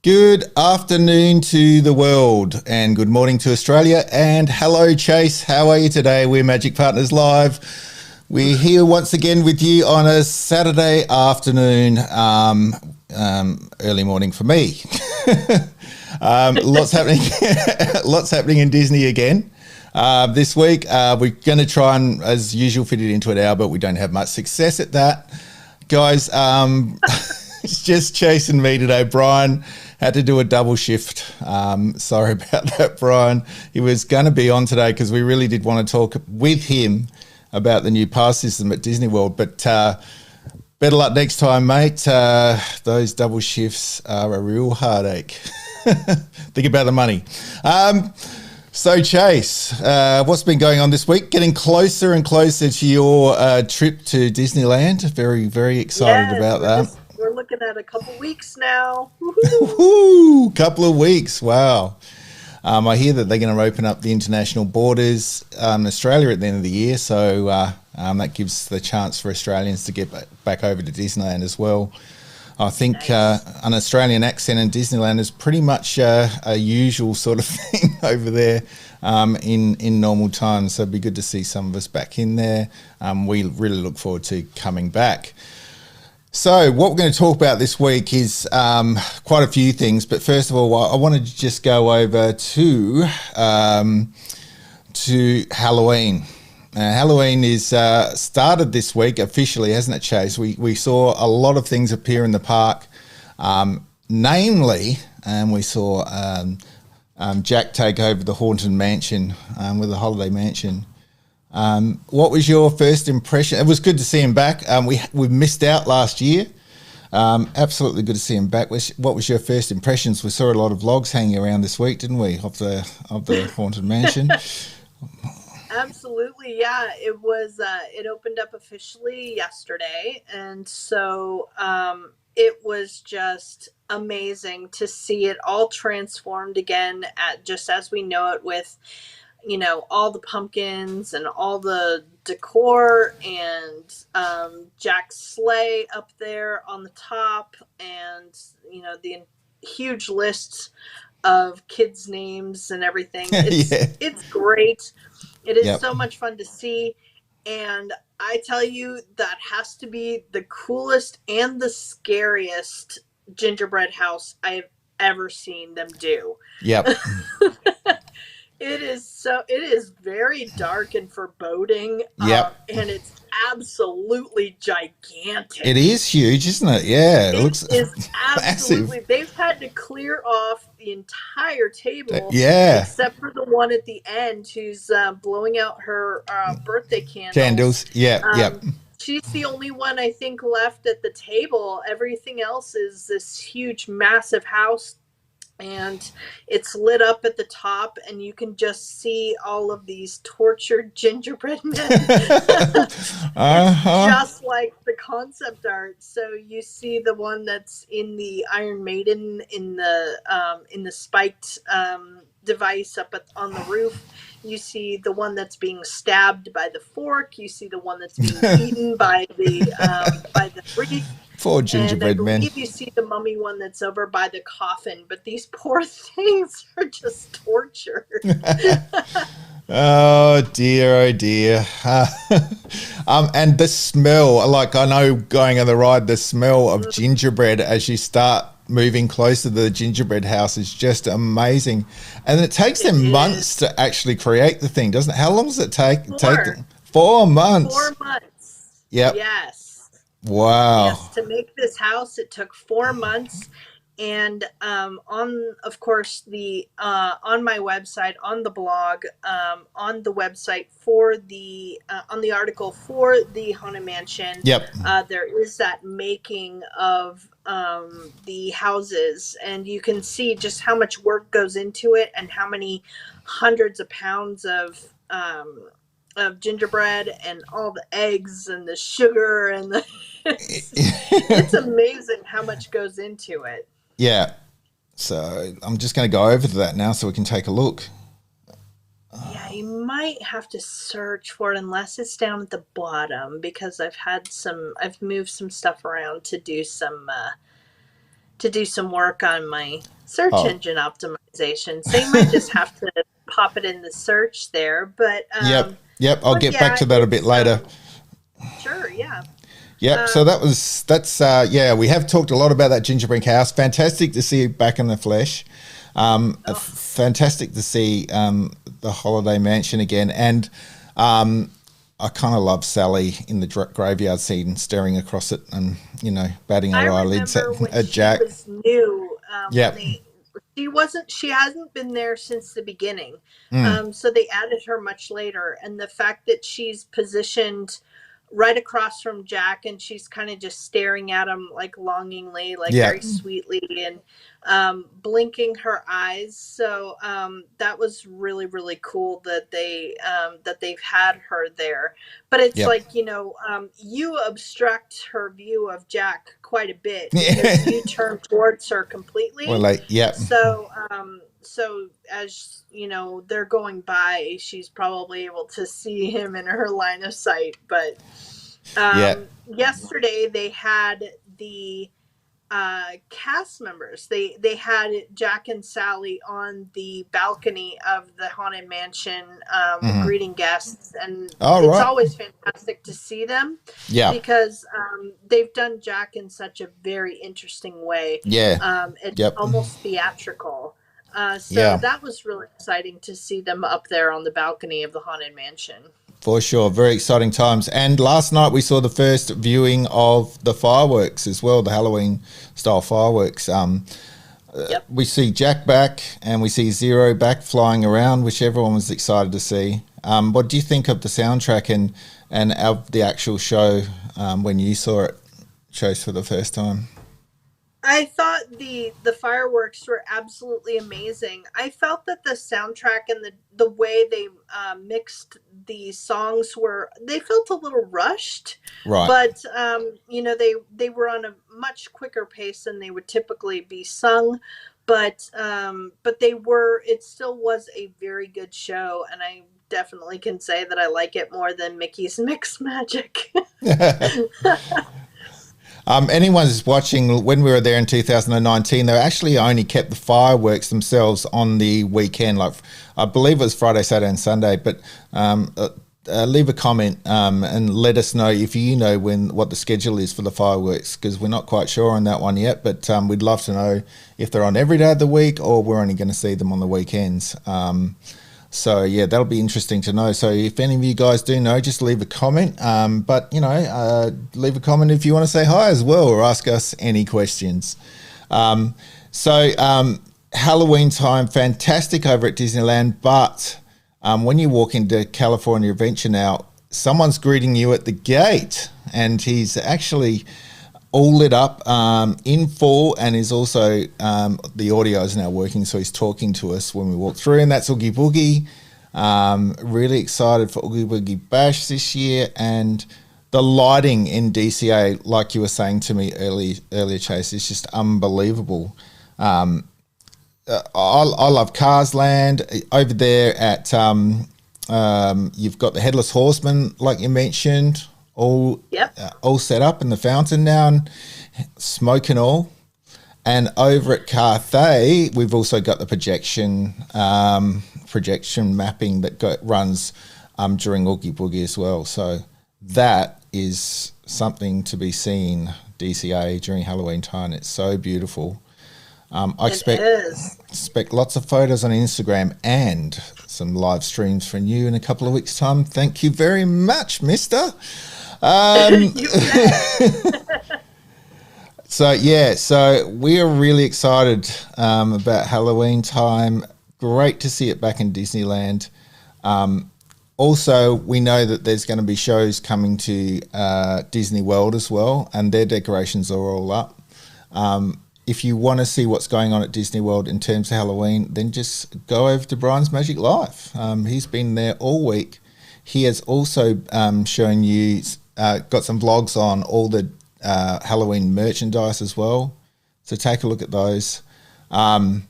Good afternoon to the world and good morning to Australia. And hello, Chase. How are you today? We're Magic Partners Live. We're here once again with you on a Saturday afternoon, early morning for me. Lots happening. Lots happening in Disney again. This week, we're going to try and, as usual, fit it into an hour, but we don't have much success at that. Guys, it's just Chase and me today. Bryan had to do a double shift. Sorry about that, Bryan. He was going to be on today because we really did want to talk with him about the new pass system at Disney World. But better luck next time, mate. Those double shifts are a real heartache. Think about the money. So, Chase, what's been going on this week? Getting closer and closer to your trip to Disneyland. Very, very excited about that. We're looking at a couple weeks now. Woohoo! Couple of weeks. Wow. I hear that they're going to open up the international borders in Australia at the end of the year. So that gives the chance for Australians to get back over to Disneyland as well. I think an Australian accent in Disneyland is pretty much a usual sort of thing over there in normal times. So it'd be good to see some of us back in there. We really look forward to coming back. So what we're going to talk about this week is quite a few things. But first of all, I wanted to just go over to Halloween. Halloween is started this week officially, hasn't it, Chase? We saw a lot of things appear in the park, namely, we saw Jack take over the Haunted Mansion with the Holiday Mansion. What was your first impression? It was good to see him back. We missed out last year. Absolutely good to see him back. What was your first impressions? We saw a lot of vlogs hanging around this week, didn't we, of the Haunted Mansion? Absolutely, yeah. It was. It opened up officially yesterday, and so it was just amazing to see it all transformed again, just as we know it, with all the pumpkins and all the decor and Jack's sleigh up there on the top, and the huge lists of kids' names and everything. It's great. It is so much fun to see, and I tell you, that has to be the coolest and the scariest gingerbread house I have ever seen them do. Yep. It is very dark and foreboding. Yep. And it's absolutely gigantic. It is huge, isn't it? Yeah. It is absolutely massive. They've had to clear off the entire table. Yeah. Except for the one at the end who's blowing out her birthday Candles. Yeah. Yep. She's the only one, I think, left at the table. Everything else is this huge, massive house. And it's lit up at the top, and you can just see all of these tortured gingerbread men. It's just like the concept art. So you see the one that's in the Iron Maiden in the spiked device up on the roof. You see the one that's being stabbed by the fork. You see the one that's being eaten by the wreath. Poor gingerbread men. I believe you see the mummy one that's over by the coffin, but these poor things are just tortured. Oh dear. And the smell, like, I know going on the ride, the smell of gingerbread as you start moving closer to the gingerbread house is just amazing. And it takes them months to actually create the thing, doesn't it? How long does it take? 4 months. 4 months. Yep. Yes. Wow. Yes, to make this house, it took 4 months. And on my website, on the blog, on the website for on the article for the Haunted Mansion, there is that making of the houses, and you can see just how much work goes into it and how many hundreds of pounds of gingerbread and all the eggs and the sugar and it's amazing how much goes into it. Yeah. So I'm just going to go over to that now so we can take a look. Yeah, you might have to search for it unless it's down at the bottom, because I've moved some stuff around to do some to do some work on my search Oh, engine optimization. So you might just have to pop it in the search there. But yep. I'll get back yeah, to that a bit later. Sure, yeah. Yep. So we have talked a lot about that gingerbread house. Fantastic to see you back in the flesh. Fantastic to see the Holiday Mansion again. And I kind of love Sally in the graveyard scene, staring across it and, batting her eyelids at Jack. She was new. Yep. She hasn't been there since the beginning. Mm. So they added her much later. And the fact that she's positioned right across from Jack and she's kind of just staring at him like longingly, like very sweetly, and blinking her eyes. So that was really, really cool that they've had her there. But it's like, you obstruct her view of Jack quite a bit because you turn towards her completely. Well, So as they're going by, she's probably able to see him in her line of sight. But yesterday they had the cast members. They had Jack and Sally on the balcony of the Haunted Mansion greeting guests, and it's always fantastic to see them. Yeah, because they've done Jack in such a very interesting way. It's almost theatrical. So that was really exciting to see them up there on the balcony of the Haunted Mansion. For sure. Very exciting times. And last night we saw the first viewing of the fireworks as well, the Halloween style fireworks. We see Jack back and we see Zero back flying around, which everyone was excited to see. What do you think of the soundtrack and of the actual show when you saw it shows for the first time? I thought the fireworks were absolutely amazing. I felt that the soundtrack and the way they mixed the songs they felt a little rushed. Right. But they were on a much quicker pace than they would typically be sung. But it still was a very good show, and I definitely can say that I like it more than Mickey's Mix Magic. Anyone's watching, when we were there in 2019, they actually only kept the fireworks themselves on the weekend. Like, I believe it was Friday, Saturday and Sunday, but leave a comment and let us know if you know what the schedule is for the fireworks, because we're not quite sure on that one yet, but we'd love to know if they're on every day of the week or we're only going to see them on the weekends. So, yeah, that'll be interesting to know. So if any of you guys do know, just leave a comment. But, leave a comment if you want to say hi as well or ask us any questions. Halloween time, fantastic over at Disneyland. But when you walk into California Adventure now, someone's greeting you at the gate. And he's actually all lit up in full, and is also the audio is now working, so he's talking to us when we walk through, and that's Oogie Boogie. Really excited for Oogie Boogie Bash this year, and the lighting in DCA, like you were saying to me earlier, Chase, is just unbelievable. I love Cars Land over there at you've got the Headless Horseman, like you mentioned. All set up in the fountain now, and smoke and all. And over at Cathay, we've also got the projection mapping that runs during Oogie Boogie as well. So that is something to be seen, DCA, during Halloween time. It's so beautiful. I expect lots of photos on Instagram and some live streams from you in a couple of weeks' time. Thank you very much, mister. So we are really excited about Halloween time. Great to see it back in Disneyland. Also, we know that there's going to be shows coming to Disney World as well, and their decorations are all up. If you want to see what's going on at Disney World in terms of Halloween, then just go over to Bryan's Magic Life. He's been there all week. He has also shown you, got some vlogs on all the Halloween merchandise as well. So take a look at those. So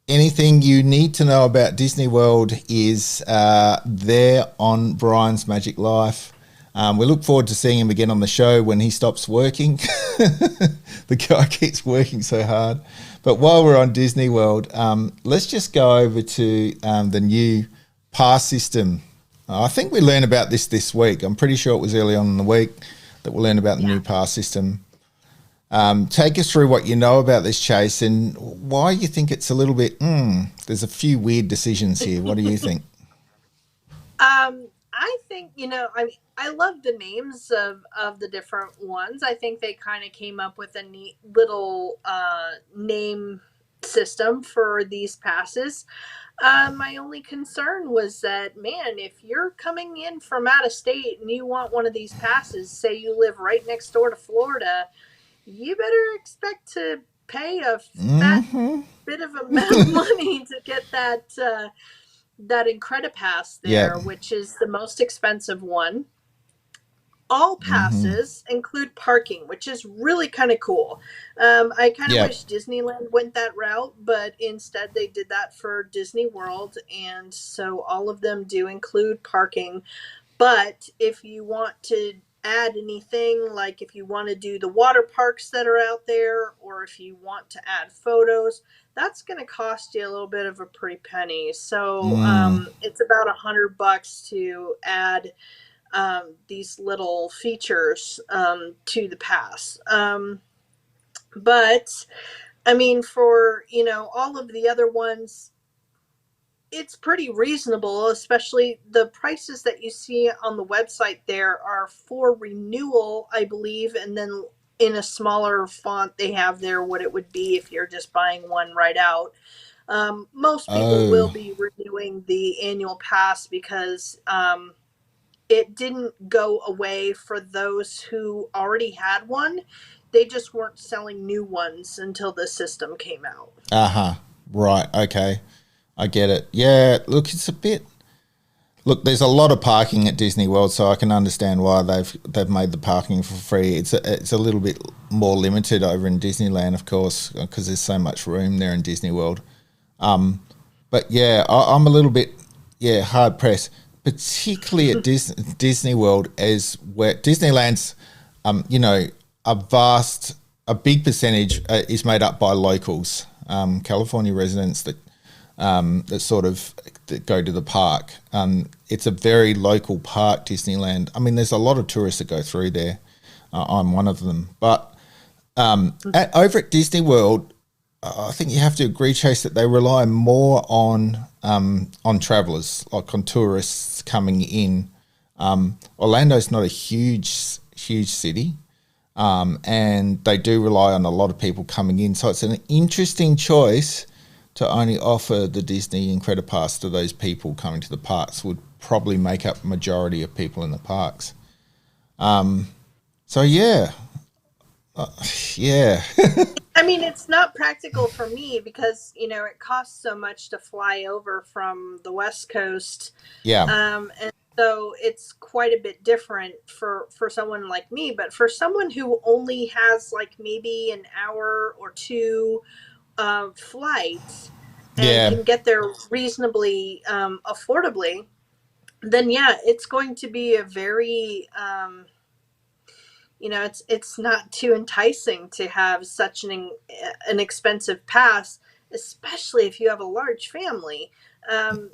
anything you need to know about Disney World is there on Bryan's Magic Life. We look forward to seeing him again on the show when he stops working. The guy keeps working so hard. But while we're on Disney World, let's just go over to the new pass system. I think we learned about this week. I'm pretty sure it was early on in the week that we'll learn about the new pass system. Take us through what you know about this, Chase, and why you think it's a little bit, there's a few weird decisions here. What do you think? I think, I love the names of the different ones. I think they kind of came up with a neat little name system for these passes. My only concern was that, man, if you're coming in from out of state and you want one of these passes, say you live right next door to Florida, you better expect to pay a fat bit of amount of money to get that Incredipass there, which is the most expensive one. All passes include parking, which is really kind of cool. I kind of wish Disneyland went that route, but instead they did that for Disney World, and so all of them do include parking. But if you want to add anything, like if you want to do the water parks that are out there, or if you want to add photos, that's going to cost you a little bit of a pretty penny. So it's about $100 to add these little features to the pass. But I mean, for all of the other ones, it's pretty reasonable, especially the prices that you see on the website there are for renewal, I believe, and then in a smaller font they have there what it would be if you're just buying one right out. Most people will be renewing the annual pass because it didn't go away for those who already had one. They just weren't selling new ones until the system came out. Right. Okay. I get it. Yeah, look, there's a lot of parking at Disney World, so I can understand why they've made the parking for free. It's a little bit more limited over in Disneyland, of course, because there's so much room there in Disney World. But yeah, I'm a little bit hard pressed, particularly at Disney World, as where Disneyland's a big percentage is made up by locals, California residents that go to the park. It's a very local park, Disneyland. I mean, there's a lot of tourists that go through there. I'm one of them. But over at Disney World, I think you have to agree, Chase, that they rely more on travellers, like on tourists coming in. Orlando's not a huge city, and they do rely on a lot of people coming in. So it's an interesting choice to only offer the Disney Incredipass to those people coming to the parks. Would probably make up majority of people in the parks. So yeah. I mean, it's not practical for me because, it costs so much to fly over from the West Coast. Yeah. And so it's quite a bit different for someone like me. But for someone who only has like maybe an hour or two flight and can get there reasonably affordably, then it's going to be a very it's not too enticing to have such an expensive pass, especially if you have a large family.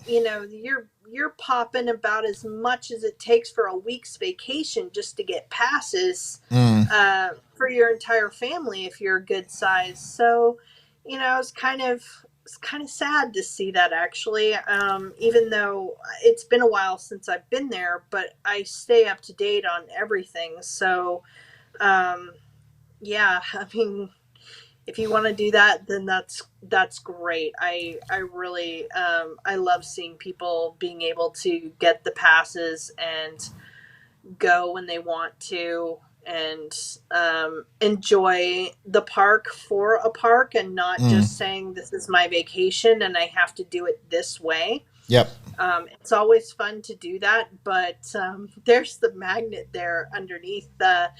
You're popping about as much as it takes for a week's vacation just to get passes for your entire family if you're a good size. So, it's kind of sad to see that, actually, even though it's been a while since I've been there, but I stay up to date on everything. So, I mean, if you want to do that, then that's great. I really, I love seeing people being able to get the passes and go when they want to, and enjoy the park for a park and not just saying this is my vacation and I have to do it this way. Yep. It's always fun to do that, but there's the magnet there underneath the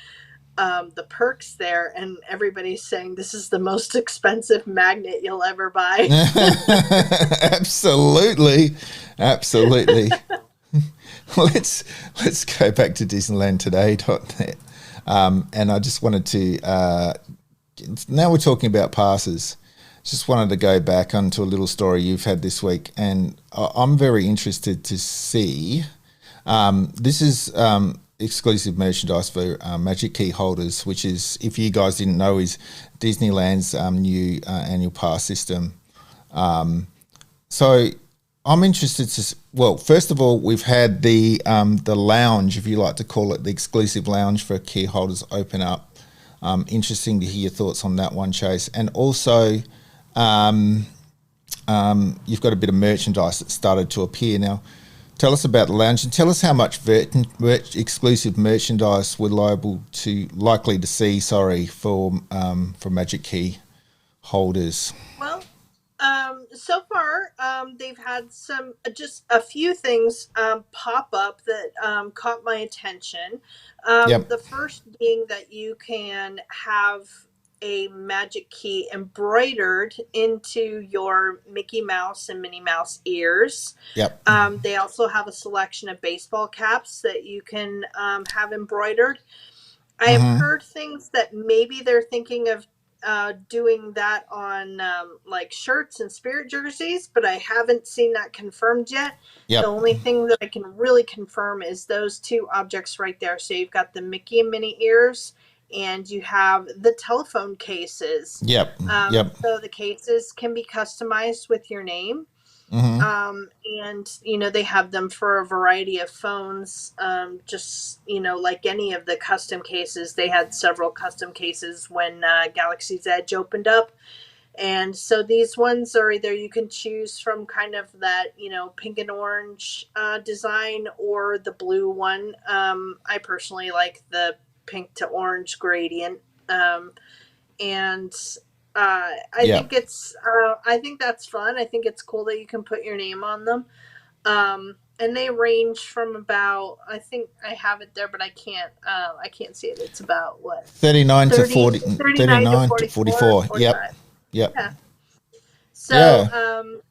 perks there, and everybody's saying this is the most expensive magnet you'll ever buy. Absolutely. let's go back to Disneyland today.net. And I just wanted to now we're talking about passes. Just wanted to go back onto a little story you've had this week, and I'm very interested to see. This is exclusive merchandise for Magic Key holders, which is, if you guys didn't know, is Disneyland's new annual pass system. So I'm interested to. Well, first of all, we've had the lounge, if you like to call it, the exclusive lounge for key holders open up. Interesting to hear your thoughts on that one, Chase. And also, you've got a bit of merchandise that started to appear now. Tell us about the lounge and tell us how much exclusive merchandise we're likely to see. For Magic Key holders. Well, so far, they've had just a few things pop up that caught my attention. Yep. The first being that you can have a Magic Key embroidered into your Mickey Mouse and Minnie Mouse ears. Yep. They also have a selection of baseball caps that you can have embroidered. I've heard things that maybe they're thinking of doing that on like shirts and Spirit jerseys, but I haven't seen that confirmed yet. Yep. The only thing that I can really confirm is those two objects right there. So you've got the Mickey and Minnie ears, and you have the telephone cases. Yep. So the cases can be customized with your name. And they have them for a variety of phones. Just like any of the custom cases, they had several custom cases when Galaxy's Edge opened up. And so these ones are either you can choose from kind of that, pink and orange design, or the blue one. I personally like the pink to orange gradient. And I think I think that's fun. I think it's cool that you can put your name on them. And they range from about, I think I have it there, but I can't see it. It's about what? 39 to 44. Yep. Yeah. So,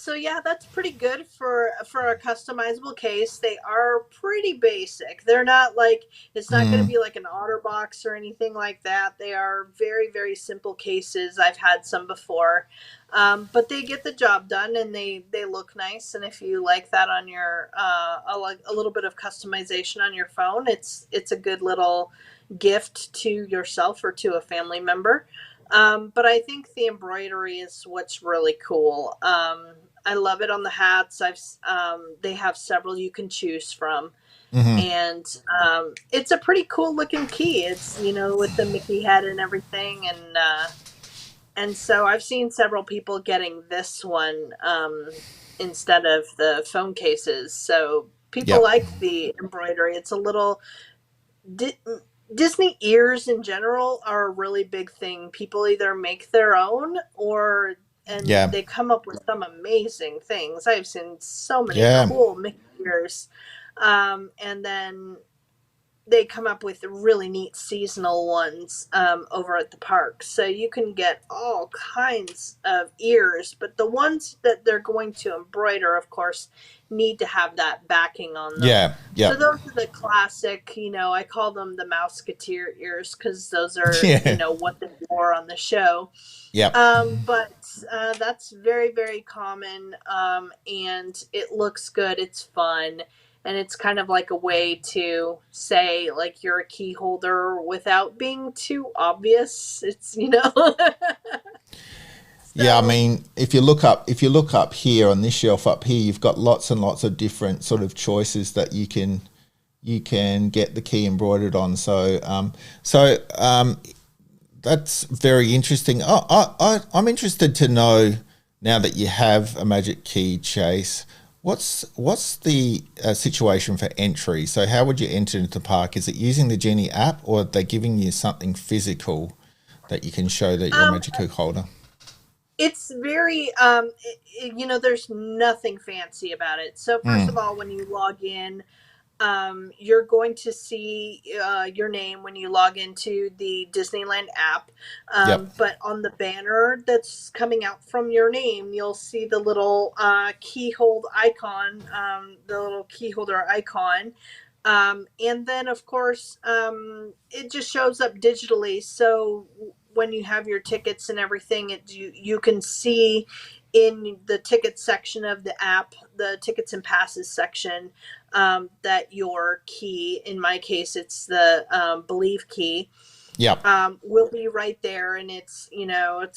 So yeah, that's pretty good for a customizable case. They are pretty basic. They're not like, it's not going to be like an OtterBox or anything like that. They are very, very simple cases. I've had some before, but they get the job done, and they look nice. And if you like that on your a little bit of customization on your phone, it's a good little gift to yourself or to a family member. But I think the embroidery is what's really cool. I love it on the hats. They have several you can choose from. And it's a pretty cool looking key. It's, with the Mickey head and everything. And so I've seen several people getting this one instead of the phone cases. So people like the embroidery. It's a little... Disney ears in general are a really big thing. People either make their own and they come up with some amazing things. I've seen so many cool Mickey ears. And then they come up with really neat seasonal ones over at the park. So you can get all kinds of ears, but the ones that they're going to embroider, of course, need to have that backing on them. So those are the classic, I call them the Mouseketeer ears, because those are, what they wore on the show. But that's very, very common, and it looks good. It's fun. And it's kind of like a way to say, like, you're a key holder without being too obvious. It's, So. Yeah, I mean, if you look up here on this shelf up here, you've got lots and lots of different sort of choices that you can get the key embroidered on. So that's very interesting. I'm interested to know, now that you have a Magic Key, Chase, what's the situation for entry? So how would you enter into the park? Is it using the Genie app, or are they giving you something physical that you can show that you're a Magic Key holder? It's very, there's nothing fancy about it. So first of all, when you log in, you're going to see your name when you log into the Disneyland app. Yep. But on the banner that's coming out from your name, you'll see the little keyhold icon, the little key holder icon. And then, of course, it just shows up digitally. So when you have your tickets and everything, you can see in the ticket section of the app, the tickets and passes section, that your key, in my case, it's the Believe key, Yep. will be right there. And it's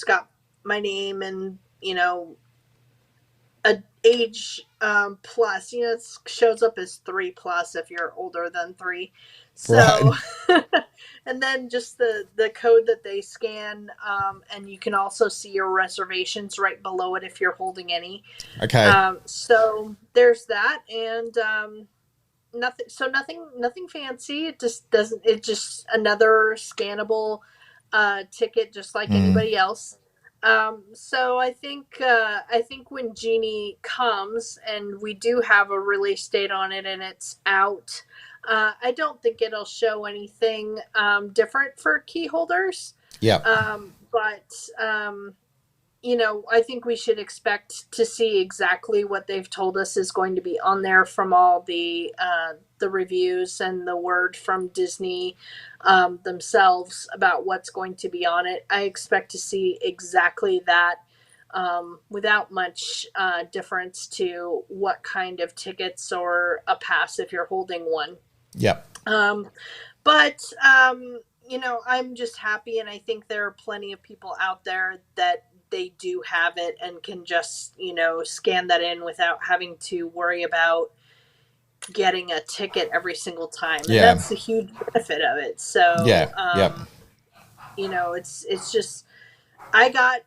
got my name and, a age plus, it shows up as 3+ if you're older than 3. Right. So and then just the code that they scan, and you can also see your reservations right below it if you're holding any. Okay. So there's that. And nothing fancy. It just doesn't it just another scannable ticket, just like Mm. anybody else. So I think when Genie comes and we do have a release date on it and it's out, I don't think it'll show anything different for key holders. Yep. But I think we should expect to see exactly what they've told us is going to be on there from all the reviews and the word from Disney themselves about what's going to be on it. I expect to see exactly that, without much difference to what kind of tickets or a pass if you're holding one. Yep. Um, but I'm just happy, and I think there are plenty of people out there that they do have it and can just, scan that in without having to worry about getting a ticket every single time. And Yeah. that's the huge benefit of it. So, Yeah. Yep. it's just, I got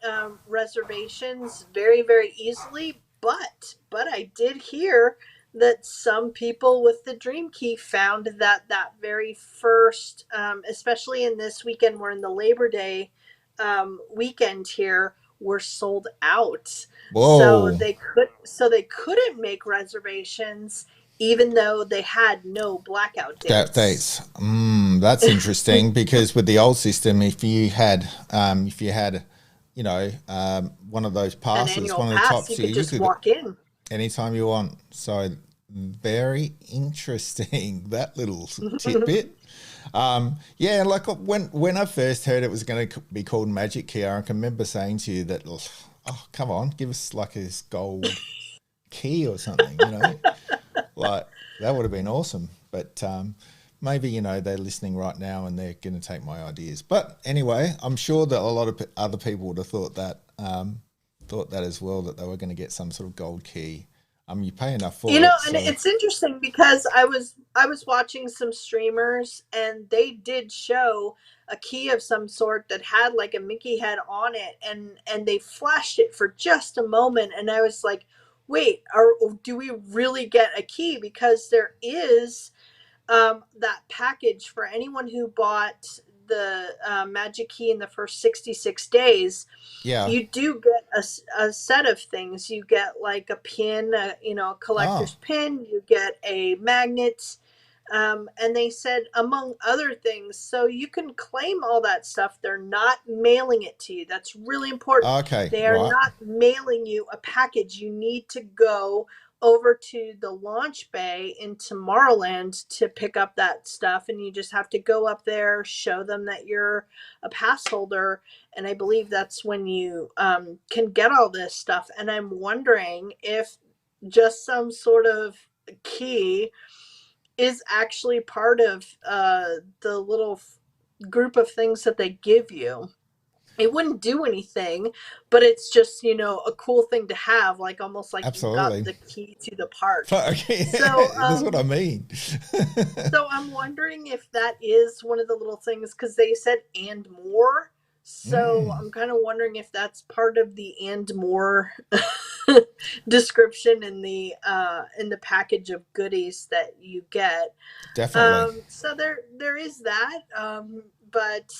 reservations very, very easily, but I did hear that some people with the Dream Key found that very first, especially in this weekend, we're in the Labor Day weekend here, were sold out. So Whoa. they couldn't make reservations even though they had no blackout That dates. dates. That's interesting because with the old system, if you had, one of those An passes, annual one of the pass, top you tier, could you just could walk in. anytime you want. So very interesting that little tidbit. Yeah, like when I first heard it was going to be called Magic Key, I can remember saying to you that, oh, come on, give us like this gold key or something, like that would have been awesome. But maybe they're listening right now and they're going to take my ideas. But anyway, I'm sure that a lot of other people would have thought that as well, that they were going to get some sort of gold key. You pay enough for it, And so it's interesting because I was watching some streamers and they did show a key of some sort that had like a Mickey head on it, and they flashed it for just a moment, and I was like, "Wait, do we really get a key?" Because there is that package for anyone who bought the Magic Key in the first 66 days. yeah. You do get a set of things. You get like a pin, a Oh, collector's pin. You get a magnet. And they said, among other things, so you can claim all that stuff. They're not mailing it to you. That's really important. okay, They are right. not mailing you a package. You need to go over to the launch bay in Tomorrowland to pick up that stuff. And you just have to go up there, show them that you're a pass holder. And I believe that's when you can get all this stuff. And I'm wondering if just some sort of key is actually part of the little group of things that they give you. It wouldn't do anything, but it's just, a cool thing to have, like almost like you've got Absolutely. the key to the park. Okay, So, that's what I mean. so I'm wondering if that is one of the little things, because they said and more. So Mm, I'm kind of wondering if that's part of the and more description in the package of goodies that you get. definitely. So there is that. But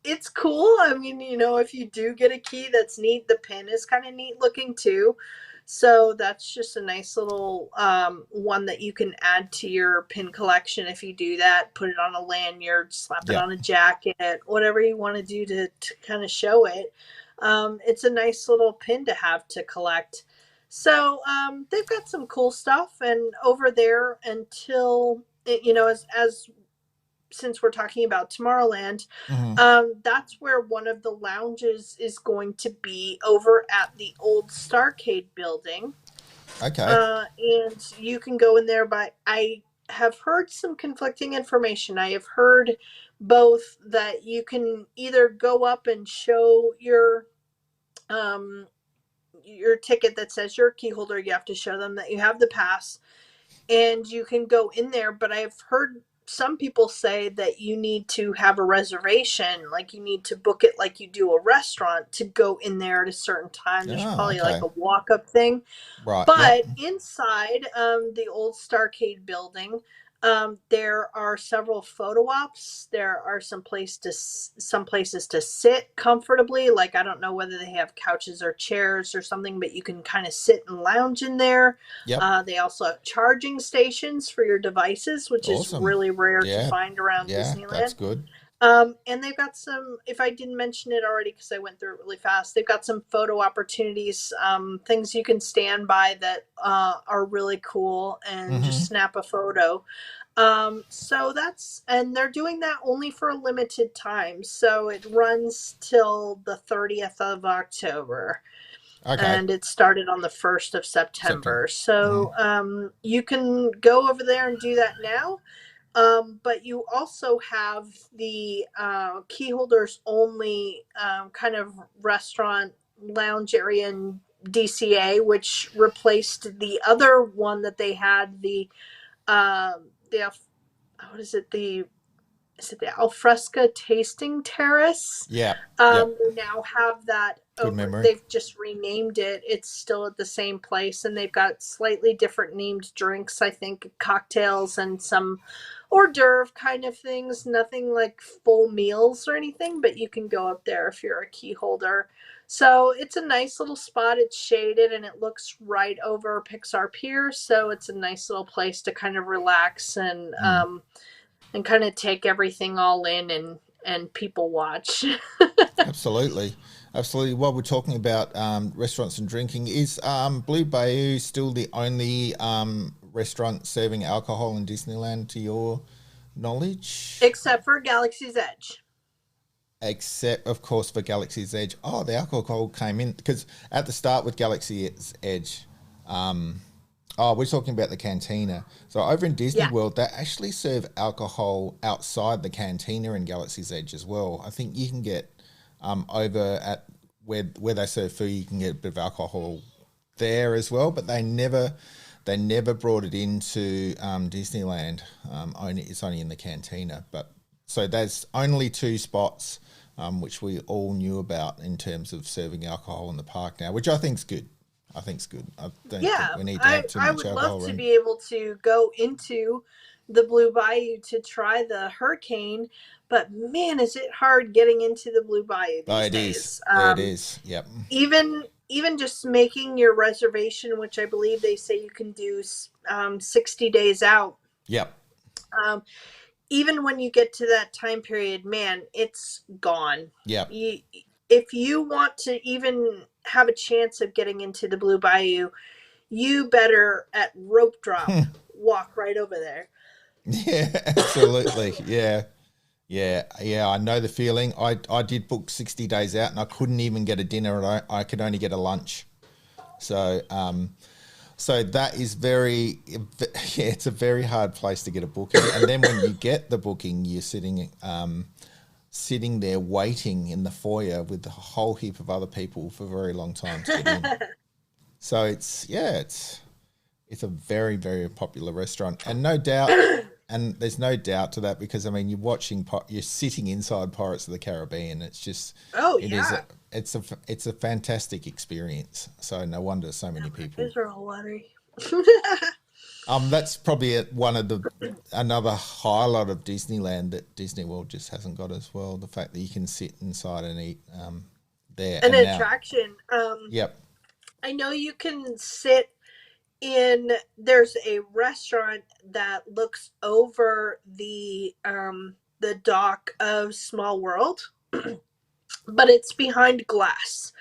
it's cool. I mean, if you do get a key that's neat, the pin is kind of neat looking too. So that's just a nice little one that you can add to your pin collection if you do that. Put it on a lanyard, slap it Yeah. on a jacket, whatever you want to do to kind of show it. It's a nice little pin to have to collect. So they've got some cool stuff, and over there until as since we're talking about Tomorrowland, Hmm. that's where one of the lounges is going to be over at the old Starcade building. Okay. And you can go in there, but I have heard some conflicting information. I have heard both that you can either go up and show your ticket that says you're a key holder. You have to show them that you have the pass, and you can go in there. But I've heard some people say that you need to have a reservation, like you need to book it like you do a restaurant to go in there at a certain time. There's Oh, probably like okay. a walk up thing. Right. Yep. But inside the old Starcade building, there are several photo ops. There are some places to sit comfortably. Like I don't know whether they have couches or chairs or something, but you can kind of sit and lounge in there. Yep. They also have charging stations for your devices, which is Awesome. really rare to Yeah. find around Yeah. That's Disneyland. good. And they've got some, if I didn't mention it already because I went through it really fast, they've got some photo opportunities, things you can stand by that are really cool and just Hmm. snap a photo. And they're doing that only for a limited time. So it runs till the 30th of October, Okay. and it started on the 1st of September. September. Hmm. So you can go over there and do that now. But you also have the key holders only kind of restaurant lounge area in DCA, which replaced the other one that they had, the what is it the alfresca tasting terrace. Yep. Yep. They now have that Good over. memory. They've just renamed it. It's still at the same place, and they've got slightly different named drinks. I think cocktails and some hors d'oeuvre kind of things. Nothing like full meals or anything, but you can go up there if you're a key holder. So it's a nice little spot. It's shaded and it looks right over Pixar Pier. So it's a nice little place to kind of relax Mm. and kind of take everything all in and people watch. Absolutely. Absolutely. While we're talking about restaurants and drinking, is Blue Bayou still the only restaurant serving alcohol in Disneyland to your knowledge? Except for Galaxy's Edge. Except, of course, for Galaxy's Edge. Oh, the alcohol came in because at the start with Galaxy's Edge, um, oh, we're talking about the cantina. So over in Disney Yeah. World, they actually serve alcohol outside the cantina in Galaxy's Edge as well. I think you can get over at where they serve food, you can get a bit of alcohol there as well. But they never brought it into Disneyland. Only it's only in the cantina. But so there's only two spots which we all knew about in terms of serving alcohol in the park now, which I think's good. I think's good. I don't think Yeah. we need to I, have too I much would alcohol love to around. be able to go into the Blue Bayou to try the hurricane, but man, is it hard getting into the Blue Bayou Oh, these it is. days. It is. Yep. Even just making your reservation, which I believe they say you can do 60 days out. Yep. Um, Even when you get to that time period, man, it's gone. Yep. You, if you want to even have a chance of getting into the Blue Bayou, you better at rope drop walk right over there. Yeah, absolutely. Yeah. Yeah, yeah, I know the feeling. I did book 60 days out and I couldn't even get a dinner and I could only get a lunch. So so that is very yeah, it's a very hard place to get a booking. And then when you get the booking, you're sitting there waiting in the foyer with a whole heap of other people for a very long time to get in. So it's a very, very popular restaurant, and no doubt, and there's no doubt to that because I mean you're sitting inside Pirates of the Caribbean. It's just, Oh it is, yeah, it's a fantastic experience. So no wonder so many my people. eyes are all watery. That's probably one of the another highlight of Disneyland that Disney World just hasn't got as well. The fact that you can sit inside and eat there An and now. attraction. Yep. I know you can sit in, there's a restaurant that looks over the dock of Small World, but it's behind glass.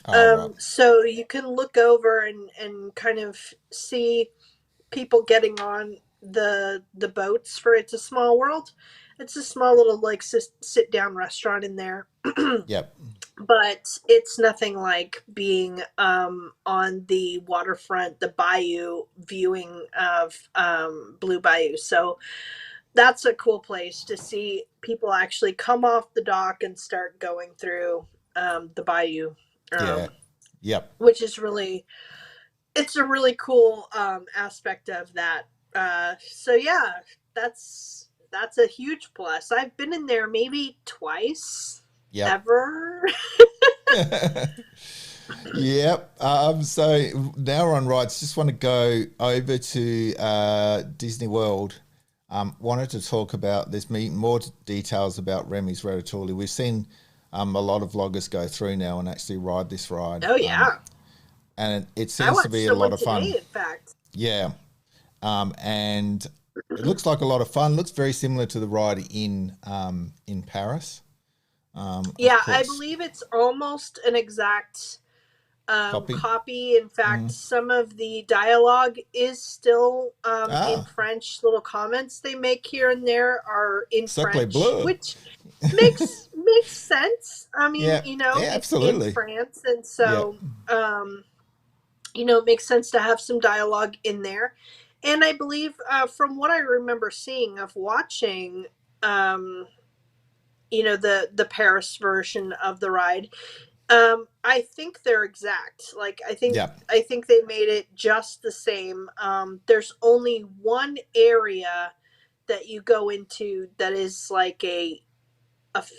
Oh, right. So you can look over and kind of see people getting on the boats for It's a Small World. It's a small little like sit down restaurant in there. Yep. But it's nothing like being on the waterfront, the bayou, viewing of Blue Bayou. So that's a cool place to see people actually come off the dock and start going through the bayou, Yeah. um, Yep. which is really, it's a really cool aspect of that. So yeah, that's a huge plus. I've been in there maybe twice Yep. ever. Yep. So now we're on rides. Just want to go over to Disney World. Wanted to talk about, there's more details about Remy's Ratatouille. We've seen a lot of vloggers go through now and actually ride this ride. Oh yeah, And it I seems to watched be a lot someone of fun. today. In fact, Yeah. And it looks like a lot of fun. Looks very similar to the ride in Paris. Of yeah, I course, believe it's almost an exact copy. copy. In fact, Mm. some of the dialogue is still in Ah, French. Little comments they make here and there are in Sacre French, Bleu. which makes sense. I mean, Yeah, yeah, it's in absolutely. France, and Yeah. so it makes sense to have some dialogue in there. And I believe, from what I remember seeing of watching, um, the Paris version of the ride, I think they're exact. Like Yeah. I think they made it just the same. There's only one area that you go into that is like a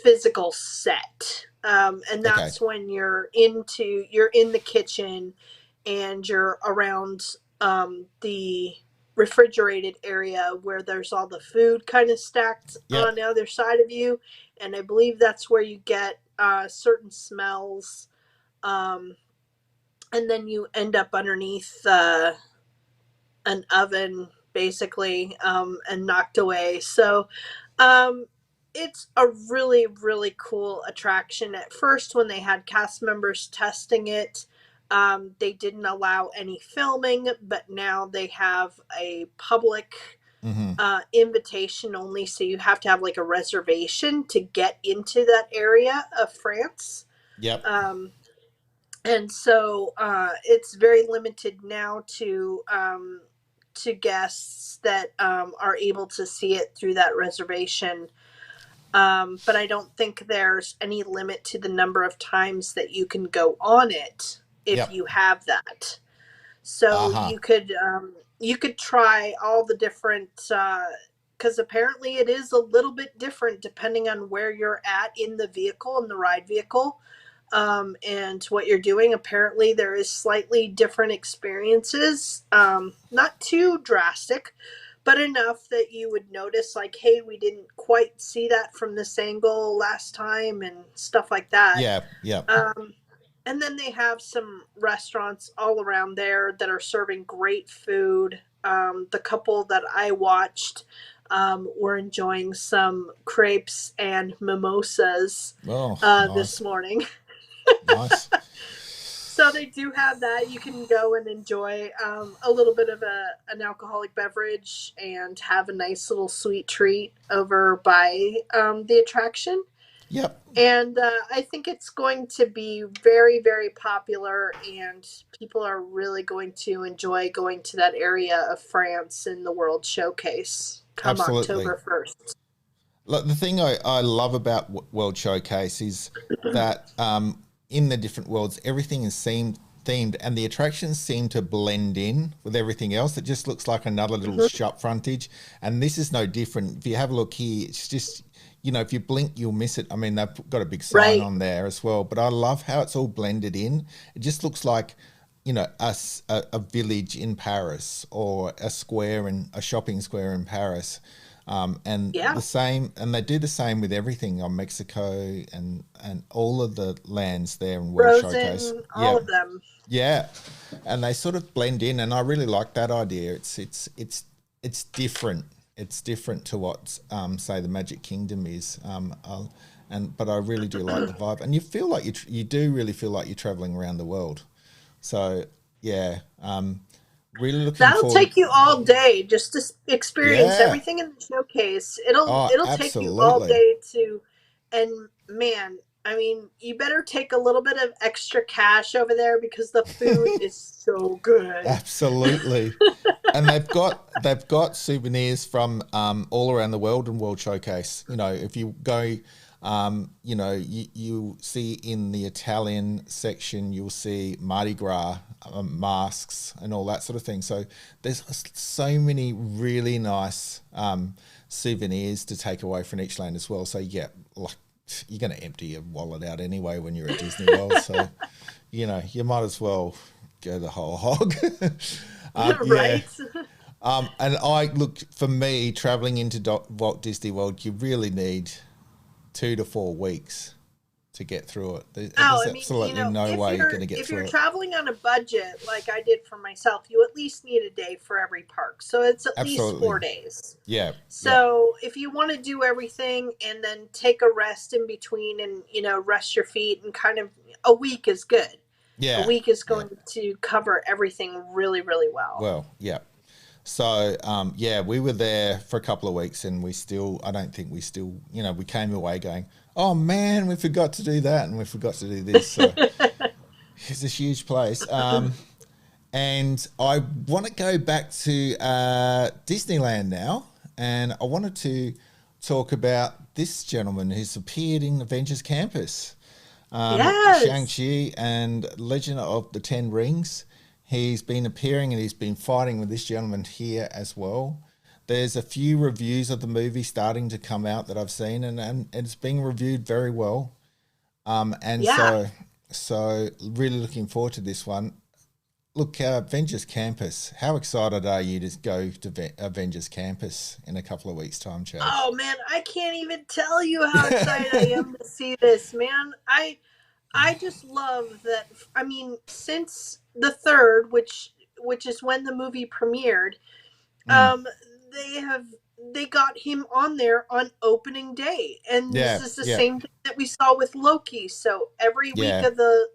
physical set. And Okay. that's when you're in the kitchen and you're around the refrigerated area where there's all the food kind of stacked on Yep. the other side of you. And I believe that's where you get certain smells. Um, and then you end up underneath an oven basically, and knocked away. So um, it's a really, really cool attraction. At first, when they had cast members testing it, they didn't allow any filming, but now they have a public Mm-hmm. invitation only. So you have to have like a reservation to get into that area of France. Yep. Um, and so it's very limited now to guests that are able to see it through that reservation. But I don't think there's any limit to the number of times that you can go on it if Yep. you have that. So Uh-huh. you could try all the different, because apparently it is a little bit different depending on where you're at in the vehicle, in the ride vehicle, and what you're doing. Apparently there is slightly different experiences, not too drastic, but enough that you would notice, like, hey, we didn't quite see that from this angle last time, and stuff like that. Yeah. Yep. um, and then they have some restaurants all around there that are serving great food. The couple that I watched were enjoying some crepes and mimosas Oh, this nice. morning. Nice. So they do have that. You can go and enjoy a little bit of an alcoholic beverage and have a nice little sweet treat over by the attraction. Yep. And I think it's going to be very, very popular, and people are really going to enjoy going to that area of France in the World Showcase come Absolutely. October 1st. Look, the thing I love about World Showcase is that in the different worlds, everything is themed and the attractions seem to blend in with everything else. It just looks like another little Mhm. shop frontage. And this is no different. If you have a look here, it's just, if you blink, you'll miss it. I mean, they've got a big sign Right. on there as well. But I love how it's all blended in. It just looks like a village in Paris or a square in a shopping square in Paris. And Yeah. they do the same with everything on Mexico and all of the lands there in World Showcase. Frozen, all Yeah, of them. yeah, and they sort of blend in, and I really like that idea. It's different. It's different to what say the Magic Kingdom is. But I really do like the vibe, and you feel like you do really feel like you're traveling around the world. So yeah, really looking That'll forward. take you all day just to experience Yeah. everything in the showcase. It'll Oh, it'll take you all absolutely. day to, and man, I mean, you better take a little bit of extra cash over there because the food is so good. Absolutely. And they've got souvenirs from all around the world in World Showcase. If you go, you see in the Italian section, you'll see Mardi Gras masks and all that sort of thing. So there's so many really nice souvenirs to take away from each land as well. So yeah, like you're going to empty your wallet out anyway when you're at Disney World. So you might as well go the whole hog. Yeah. Right? And for me, traveling into Walt Disney World, you really need 2 to 4 weeks to get through it. There's absolutely no way you're going to get if through you're it. traveling on a budget like I did for myself, you at least need a day for every park. So it's at least 4 days. Yeah. So if you want to do everything and then take a rest in between and, rest your feet and kind of a week is good. Yeah. A week is going to cover everything really, really well. Well, yeah. So, we were there for a couple of weeks and we came away going, oh man, we forgot to do that and we forgot to do this. So it's a huge place. And I want to go back to Disneyland now. And I wanted to talk about this gentleman who's appeared in Avengers Campus. Yes. Shang Chi and Legend of the Ten Rings. He's been appearing and he's been fighting with this gentleman here as well. There's a few reviews of the movie starting to come out that I've seen, and it's being reviewed very well. So really looking forward to this one. Look, Avengers Campus. How excited are you to go to Avengers Campus in a couple of weeks' time, Chad? Oh man, I can't even tell you how excited I am to see this, man. I just love that. I mean, since the 3rd, which is when the movie premiered, they got him on there on opening day, and this is the same thing that we saw with Loki. So every week of the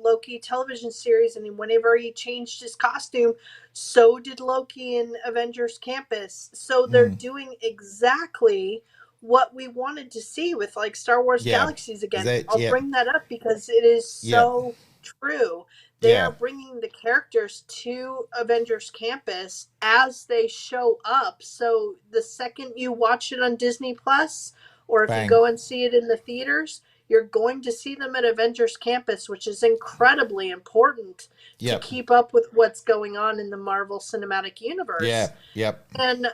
Loki television series, and whenever he changed his costume, so did Loki in Avengers Campus. So they're doing exactly what we wanted to see with like Star Wars Galaxies again. I'll bring that up because it is so true. They are bringing the characters to Avengers Campus as they show up. So the second you watch it on Disney Plus, or if you go and see it in the theaters, you're going to see them at Avengers Campus, which is incredibly important to keep up with what's going on in the Marvel Cinematic Universe. Yeah, yep. And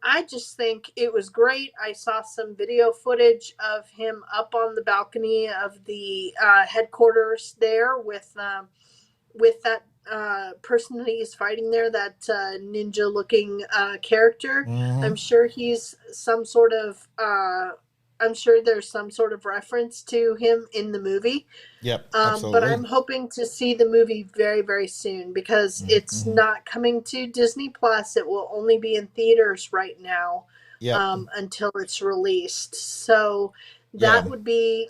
I just think it was great. I saw some video footage of him up on the balcony of the headquarters there with that person that he's fighting there, that ninja-looking character. Mm-hmm. I'm sure he's some sort of... I'm sure there's some sort of reference to him in the movie. Yep, absolutely. But I'm hoping to see the movie very, very soon because it's not coming to Disney Plus. It will only be in theaters right now until it's released. So that would be,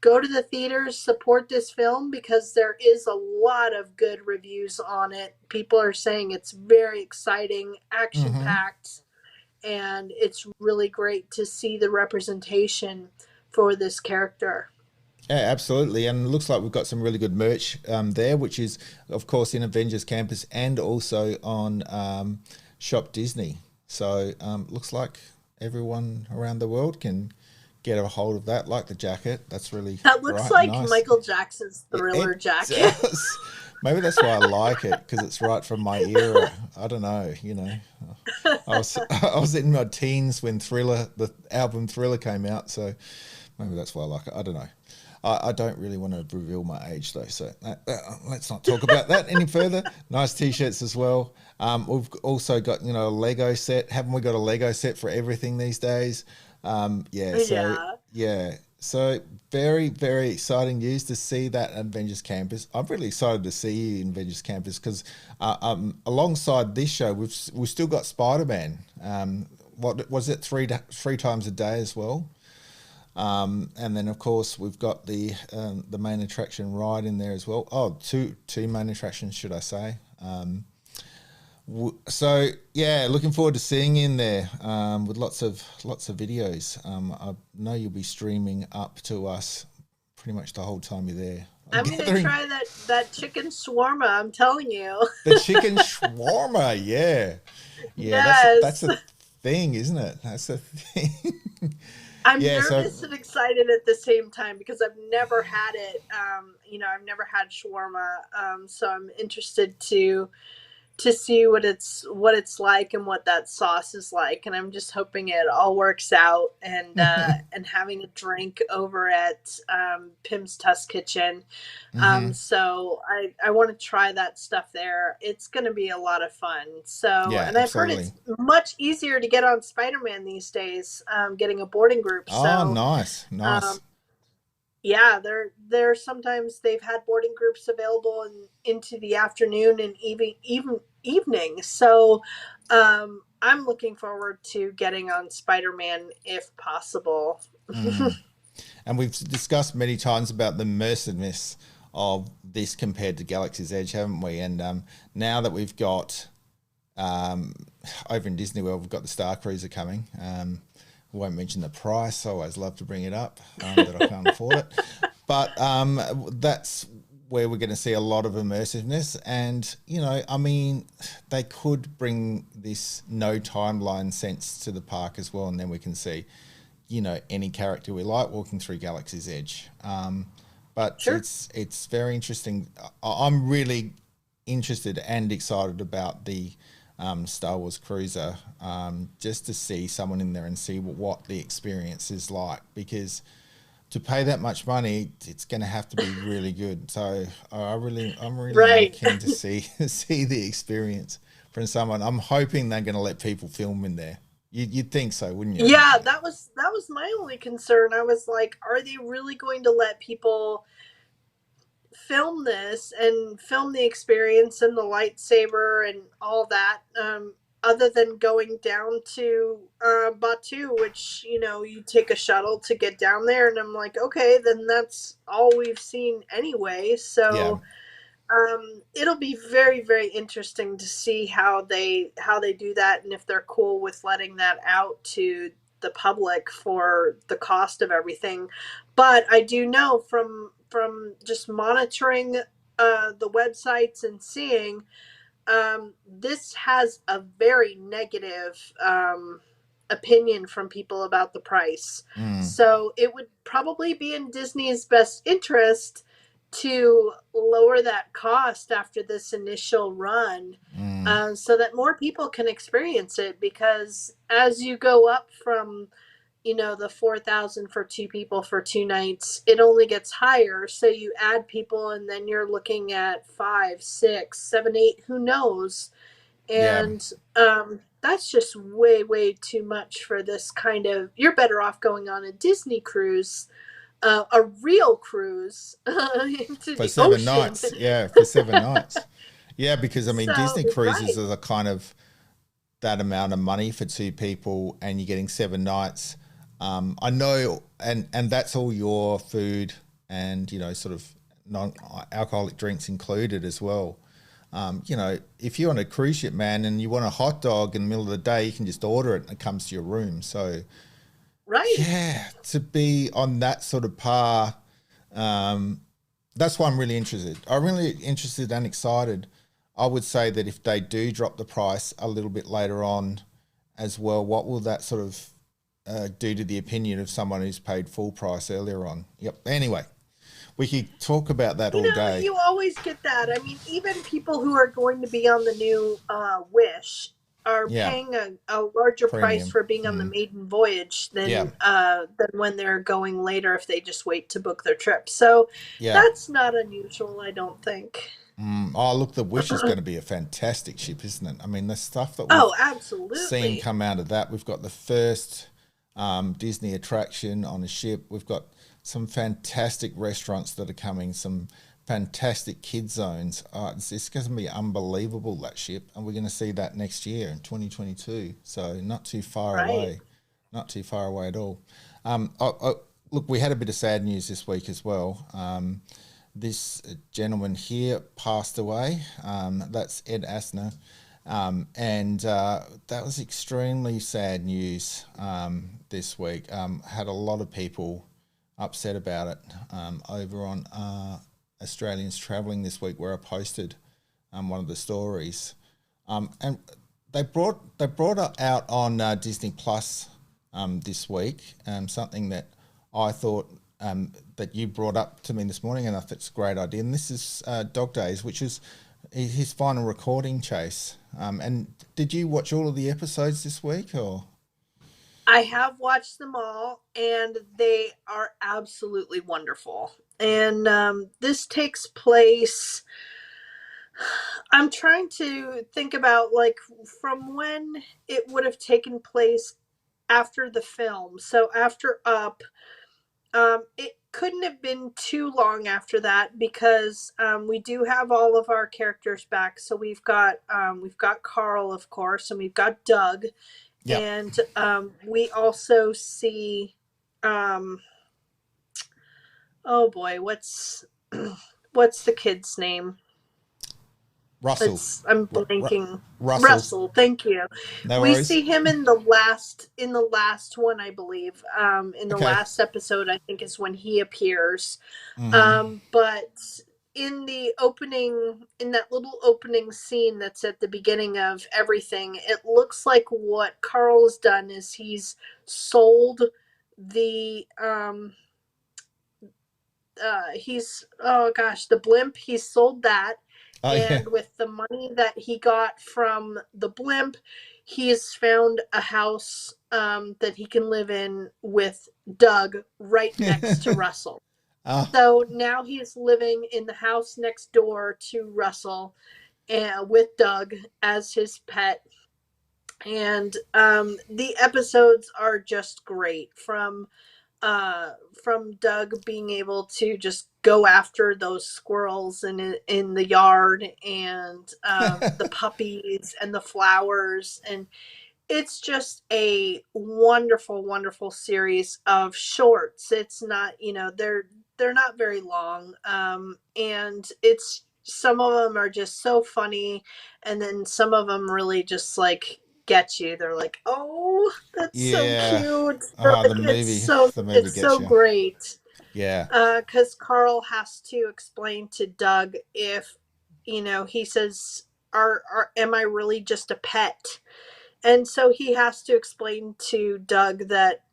go to the theaters, support this film because there is a lot of good reviews on it. People are saying it's very exciting, action-packed. And it's really great to see the representation for this character. Yeah, absolutely. And it looks like we've got some really good merch there, which is, of course, in Avengers Campus and also on Shop Disney. So looks like everyone around the world can get a hold of that, like the jacket. That's really That looks like nice. Michael Jackson's Thriller jacket. Does. Maybe that's why I like it, because it's right from my era. I don't know, I was in my teens when the album Thriller came out, so maybe that's why I like it. I don't know. I don't really want to reveal my age though, so let's not talk about that any further. Nice t-shirts as well. We've also got, you know, a Lego set. Haven't we got a Lego set for everything these days? Yeah, so Yeah. yeah, so very, very exciting news to see that at Avengers Campus. I'm really excited to see you in Avengers Campus because alongside this show, we've still got Spider Man. What was it? Three times a day as well. And then of course we've got the main attraction right in there as well. Oh, two main attractions, should I say? So yeah, looking forward to seeing you in there with lots of videos. I know you'll be streaming up to us pretty much the whole time you're there. I'm I'm gonna gathering try that chicken shawarma. I'm telling you. the chicken shawarma. Yeah, yeah, that's Yes. a thing, isn't it? That's a thing. I'm Yeah. So nervous and excited at the same time because I've never had it. I've never had shawarma, so I'm interested to see what it's like and what that sauce is like. And I'm just hoping it all works out. And having a drink over at Pim's Tusk Kitchen. hmm So I want to try that stuff there. It's going to be a lot of fun. So, yeah, and I've heard absolutely. it's much easier to get on Spider-Man these days, getting a boarding group. Oh, So, nice, um, nice. yeah, there sometimes they've had boarding groups available into the afternoon and even evening. So, I'm looking forward to getting on Spider-Man if possible. Mm. And we've discussed many times about the immersiveness of this compared to Galaxy's Edge, haven't we? And now that we've got um, over in Disney World, we've got the Star Cruiser coming. I won't mention the price. I always love to bring it up that I can't afford it. But that's where we're going to see a lot of immersiveness. And, you know, I mean, they could bring this no timeline sense to the park as well. And then we can see, you know, any character we like walking through Galaxy's Edge. But Sure. it's very interesting. I'm really interested and excited about the Star Wars Cruiser, just to see someone in there and see what the experience is like. Because to pay that much money, it's going to have to be really good. So I'm really Right. keen to see see the experience from someone. I'm hoping they're going to let people film in there. You'd think so, wouldn't you? Yeah, that was my only concern. I was like, are they really going to let people film this and film the experience and the lightsaber and all that, other than going down to Batu, which, you take a shuttle to get down there? And I'm like, okay, then that's all we've seen anyway. Yeah, So it'll be very, very interesting to see how they do that, and if they're cool with letting that out to the public for the cost of everything. But I do know from just monitoring the websites and seeing, this has a very negative opinion from people about the price. mm, So it would probably be in Disney's best interest to lower that cost after this initial run, mm, so that more people can experience it. Because as you go up from, the 4,000 for two people for 2 nights, it only gets higher. So you add people, and then you're looking at five, six, seven, eight, who knows? yeah. And that's just way, way too much for this kind of. You're better off going on a Disney cruise, a real cruise into For the seven ocean. nights, yeah, for 7 nights. Yeah, because I mean, So, Disney cruises right, are the kind of that amount of money for two people, and you're getting 7 nights. I know, and that's all your food and, you know, sort of non-alcoholic drinks included as well. You know, if you're on a cruise ship, man, and you want a hot dog in the middle of the day, you can just order it and it comes to your room. So right. yeah, to be on that sort of par, um, that's why I'm really interested. I'm really interested and excited. I would say that if they do drop the price a little bit later on as well, what will that sort of do to the opinion of someone who's paid full price earlier on? Yep. Anyway, we could talk about that all day. You always get that. I mean, even people who are going to be on the new Wish, are Yeah. paying a larger price Premium. for being on the Mm. maiden voyage Yeah. than when they're going later if they just wait to book their trip. So Yeah. that's not unusual, I don't think. Mm. Oh, look, the Wish is going to be a fantastic ship, isn't it? I mean, the stuff that we've Oh, seen absolutely. come out of that. We've got the first Disney attraction on a ship. We've got some fantastic restaurants that are coming, some fantastic kid zones. It's going to be unbelievable, that ship. And we're going to see that next year in 2022. So not too far Right. away. Not too far away at all. Look, we had a bit of sad news this week as well. This gentleman here passed away. That's Ed Asner. And that was extremely sad news this week. Had a lot of people upset about it over on Australians Travelling this week, where I posted one of the stories. And they brought out on Disney Plus this week something that I thought that you brought up to me this morning, and I think it's a great idea. And this is Dog Days, which is his final recording, Chase. And did you watch all of the episodes this week, or? I have watched them all, and they are absolutely wonderful. And this takes place. I'm trying to think about like from when it would have taken place after the film. So after Up, it couldn't have been too long after that because we do have all of our characters back. So we've got Carl, of course, and we've got Doug, Yeah, and we also see oh boy, what's the kid's name? Russell. I'm Ru- blanking. Russell. Russell, thank you. No We worries. see him in the last one, I believe. In the Okay. last episode, I think is when he appears. Mm-hmm. But in that little opening scene that's at the beginning of everything, it looks like what Carl's done is he's sold the he's oh gosh, the blimp, he sold that, Oh yeah. and with the money that he got from the blimp, he's found a house that he can live in with Doug right next to Russell. Oh, So now he's living in the house next door to Russell, with Doug as his pet. And the episodes are just great, from Doug being able to just go after those squirrels in the yard, and the puppies and the flowers, and it's just a wonderful, wonderful series of shorts. It's not, they're not very long, and it's some of them are just so funny, and then some of them really just like get you. They're like, oh, that's so yeah. cute. They're Oh, like, the movie it's gets so you. great. Yeah. Because Carl has to explain to Doug if, he says, am I really just a pet? And so he has to explain to Doug that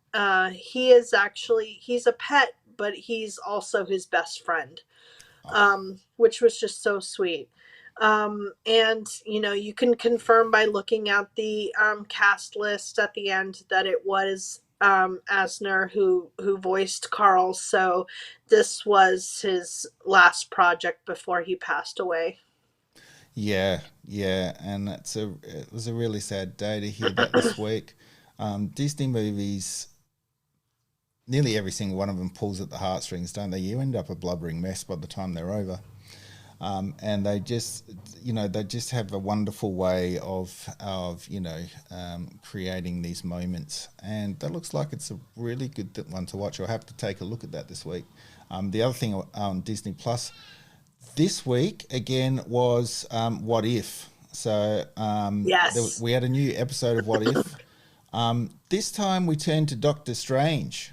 he's a pet, but he's also his best friend, Oh, which was just so sweet. And you can confirm by looking at the cast list at the end that it was Asner who voiced Carl. So this was his last project before he passed away. yeah, yeah, and it was a really sad day to hear that this week. Disney movies, nearly every single one of them pulls at the heartstrings, don't they? You end up a blubbering mess by the time they're over. And they just have a wonderful way of creating these moments. And that looks like it's a really good one to watch. I'll have to take a look at that this week. The other thing on Disney Plus this week again was What If. So Yes. we had a new episode of What If. This time we turned to Doctor Strange,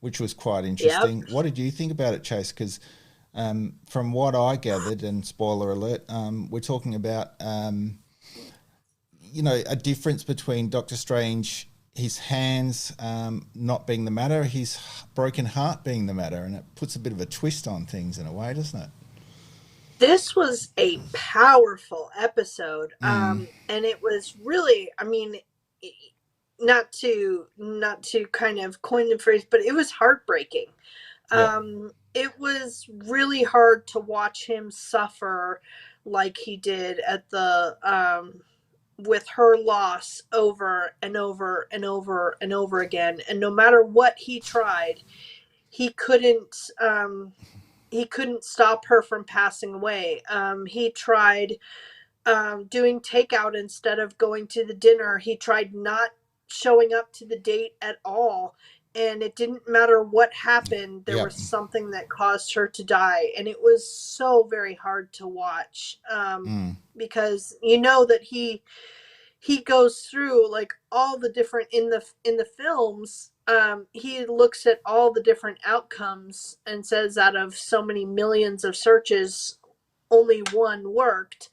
which was quite Yep. interesting. What did you think about it, Chase? Because from what I gathered, and spoiler alert, we're talking about a difference between Doctor Strange, his hands not being the matter, his broken heart being the matter, and it puts a bit of a twist on things in a way, doesn't it? This was a powerful episode. Mm, And it was really, I mean, not to kind of coin the phrase, but it was heartbreaking. yep. It was really hard to watch him suffer like he did at the with her loss over and over and over and over again. And no matter what he tried, he couldn't he couldn't stop her from passing away. He tried doing takeout instead of going to the dinner. He tried not showing up to the date at all. And it didn't matter what happened, there Yep. was something that caused her to die. And it was so very hard to watch, Mm, because you know that he goes through like all the different in the films. He looks at all the different outcomes and says out of so many millions of searches only one worked.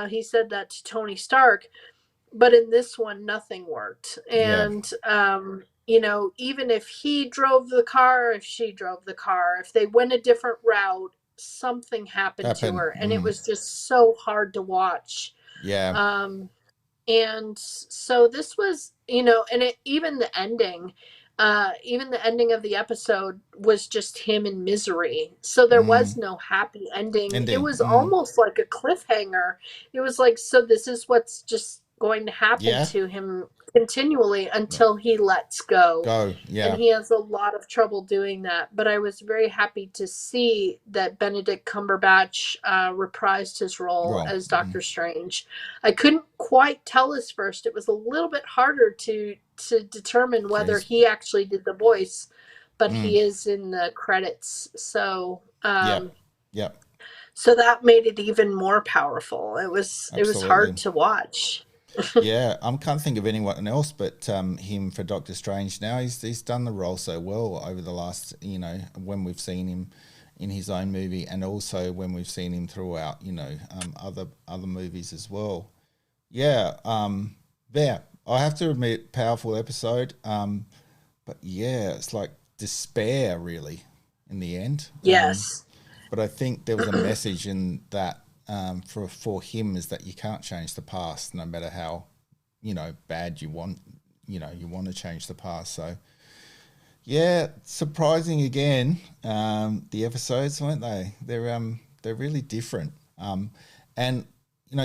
He said that to Tony Stark, but in this one, nothing worked. yeah. And, even if he drove the car, if she drove the car, if they went a different route, something happened to Happen. her. And it was just so hard to watch. Yeah. Um, and so this was, and even the ending of the episode was just him in misery. So there was Mm, no happy ending. It ending. was almost like a cliffhanger. It was like, so this is what's just going to happen Yeah. to him continually until he lets go. Go. And Yeah. he has a lot of trouble doing that. But I was very happy to see that Benedict Cumberbatch reprised his role Well. as Doctor Strange. I couldn't quite tell us first. It was a little bit harder to determine whether He's. he actually did the voice, but Mm, he is in the credits. So yep. Yep. so that made it even more powerful. It was hard Absolutely. to watch. Yeah, I can't think of anyone else but him for Doctor Strange now. He's done the role so well over the last, when we've seen him in his own movie and also when we've seen him throughout, other movies as well. Yeah, yeah. I have to admit, powerful episode. But yeah, it's like despair really in the end. Yes. But I think there was a message in that for him is that you can't change the past, no matter how bad you want. You want to change the past. So yeah, surprising again. The episodes, weren't they? They're really different. And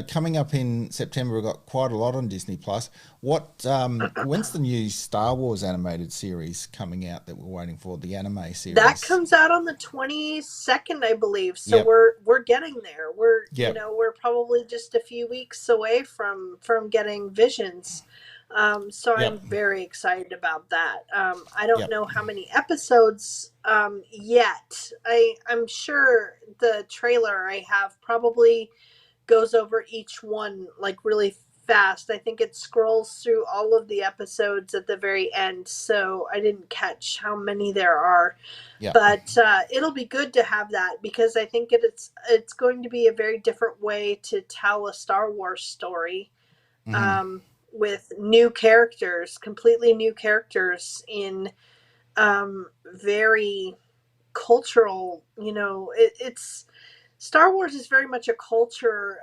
coming up in September, we've got quite a lot on Disney Plus. When's the new Star Wars animated series coming out that we're waiting for? The anime That series. comes out on the 22nd, I believe. So Yep. we're getting there. Yep. We're probably just a few weeks away from getting Visions. So I'm Yep. very excited about that. I don't Yep. know how many episodes yet. I'm sure the trailer I have probably goes over each one like really fast. I think it scrolls through all of the episodes at the very end, so I didn't catch how many there are. Yep. But it'll be good to have that because I think it's going to be a very different way to tell a Star Wars story, Mm-hmm. um, with new characters, completely new characters in very cultural. It's Star Wars is very much a culture.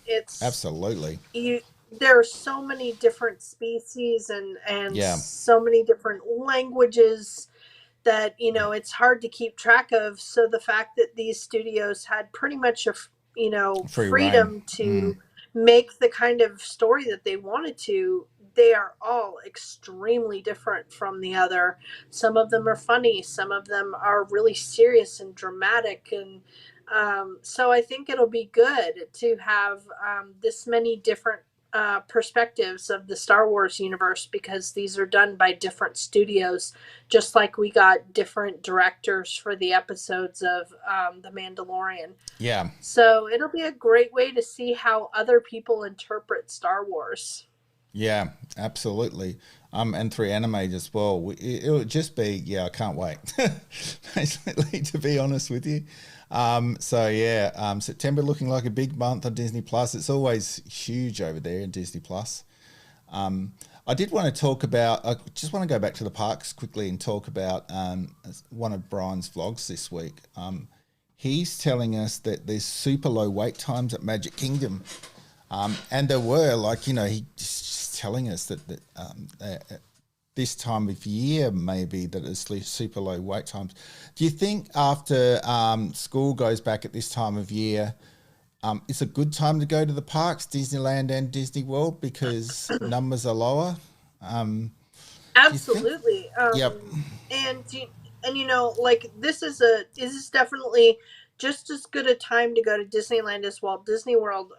It's Absolutely. you. There are so many different species and Yeah. so many different languages that it's hard to keep track of. So the fact that these studios had pretty much Free reign. freedom to make the kind of story that they wanted to, they are all extremely different from the other. Some of them are funny, some of them are really serious and dramatic, and so I think it'll be good to have this many different perspectives of the Star Wars universe because these are done by different studios, just like we got different directors for the episodes of The Mandalorian. Yeah. So it'll be a great way to see how other people interpret Star Wars. Yeah, absolutely. And through anime as well. It'll just be, yeah, I can't wait. Basically, to be honest with you. So yeah, September looking like a big month on Disney Plus. It's always huge over there in Disney Plus. I did want to talk about. I just want to go back to the parks quickly and talk about one of Brian's vlogs this week. he's telling us that there's super low wait times at Magic Kingdom. And there were, like, he's just telling us that this time of year maybe that it's super low wait times. Do you think after school goes back at this time of year, it's a good time to go to the parks, Disneyland and Disney World, because numbers are lower? Do you think? Absolutely. Yep. And like this is definitely just as good a time to go to Disneyland as Walt Disney World.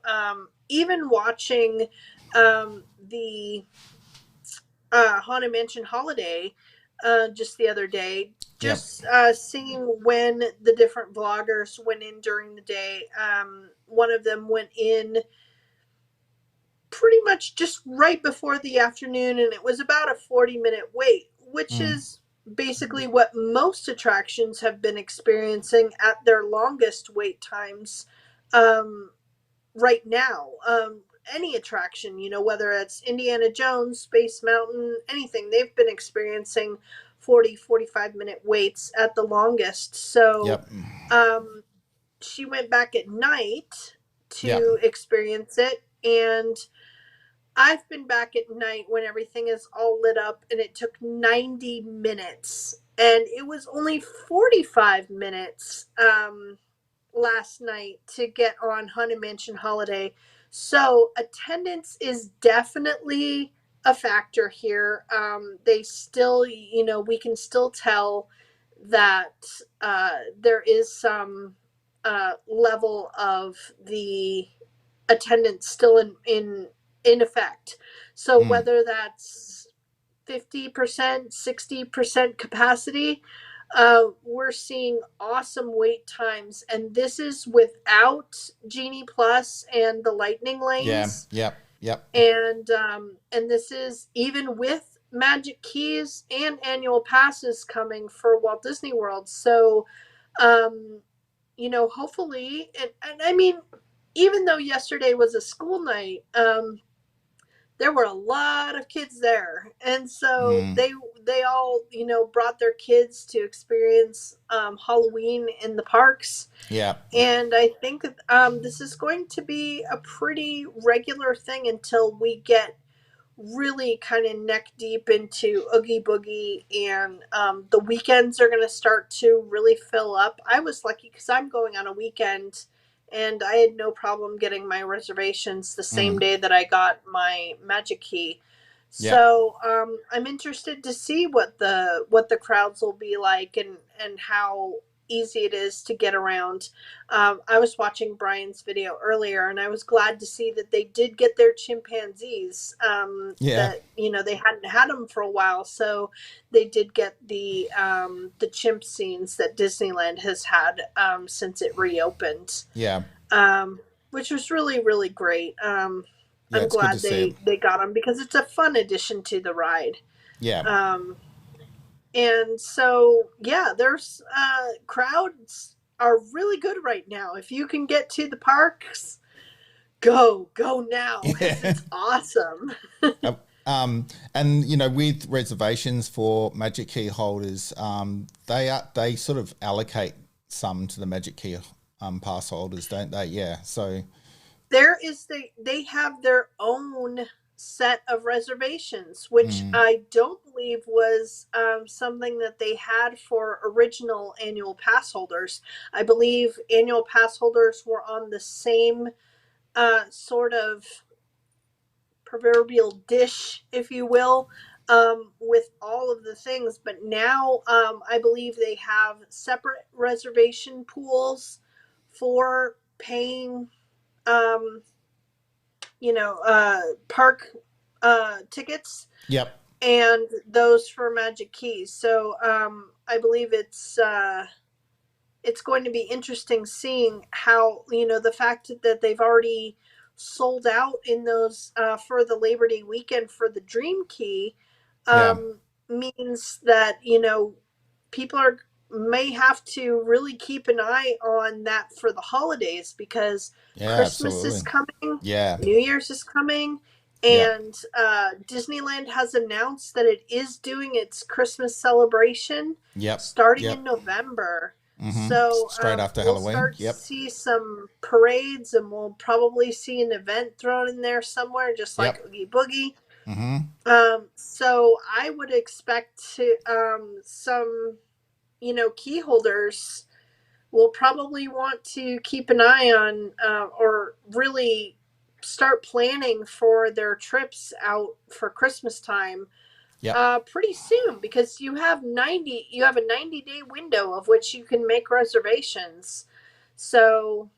Even watching the Haunted Mansion Holiday just the other day, Yep. just seeing when the different vloggers went in during the day. One of them went in pretty much just right before the afternoon, and it was about a 40-minute wait, which Mm. is basically what most attractions have been experiencing at their longest wait times um, right now. Any attraction, whether it's Indiana Jones, Space Mountain, anything, they've been experiencing 40-45 minute waits at the longest. So Yep. um, she went back at night Yep. to experience it, and I've been back at night when everything is all lit up, and it took 90 minutes. And it was only 45 minutes last night to get on Haunted Mansion Holiday. So attendance is definitely a factor here. They still, we can still tell that there is some level of the attendance still in effect. So Mm. whether that's 50%, 60% capacity, we're seeing awesome wait times, and this is without Genie Plus and the Lightning Yeah. Lanes, Yep. Yep. and this is even with Magic Keys and annual passes coming for Walt Disney World. So, um, hopefully, and I mean, even though yesterday was a school night, there were a lot of kids there, and so Mm. they all brought their kids to experience Halloween in the parks. Yep. And I think this is going to be a pretty regular thing until we get really kind of neck deep into Oogie Boogie, and the weekends are going to start to really fill up. I was lucky because I'm going on a weekend, and I had no problem getting my reservations the same Mm. day that I got my Magic Key. Yep. So I'm interested to see what the crowds will be like, and how easy it is to get around. I was watching Bryan's video earlier, and I was glad to see that they did get their chimpanzees. Yeah. That they hadn't had them for a while, so they did get the chimp scenes that Disneyland has had since it reopened, Yeah. um, which was really really great. Yeah. I'm It's good to glad see it. they got them because it's a fun addition to the ride. Yeah. Um, and so, yeah, there's crowds are really good right now. If you can get to the parks, go now because Yeah. it's awesome. Uh, and with reservations for Magic Key holders, they sort of allocate some to the Magic Key pass holders, don't they? Yeah. So. They have their own set of reservations, which Mm. I don't believe was something that they had for original annual pass holders. I believe annual pass holders were on the same sort of proverbial dish, if you will, with all of the things. But now I believe they have separate reservation pools for paying, um, park tickets, Yep. and those for Magic Keys. So I believe it's going to be interesting seeing how the fact that they've already sold out in those for the Labor Day weekend for the Dream Key, Yeah. means that people are may have to really keep an eye on that for the holidays, because Yeah. Christmas is Absolutely. coming, Yeah. New Year's is coming, Yep. and Disneyland has announced that it is doing its Christmas celebration Yep. starting Yep. in November. So Straight after we'll Halloween. start to Yep. see some parades, and we'll probably see an event thrown in there somewhere, just like Yep. Oogie Boogie. Mm-hmm. So I would expect to some, key holders will probably want to keep an eye on, or really start planning for their trips out for Christmas time Yep. pretty soon, because you have a 90-day window of which you can make reservations. So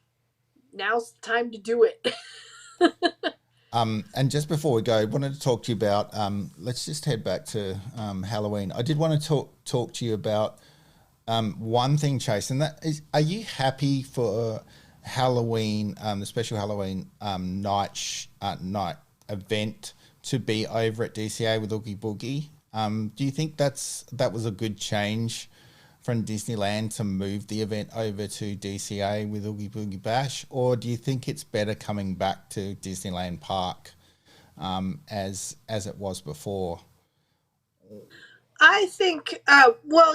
now's the time to do it. And just before we go, I wanted to talk to you about. Let's just head back to Halloween. I did want to talk to you about one thing, Chase, and that is: are you happy for Halloween, the special Halloween night event to be over at DCA with Oogie Boogie? Do you think that was a good change from Disneyland to move the event over to DCA with Oogie Boogie Bash, or do you think it's better coming back to Disneyland Park as it was before? I think, well,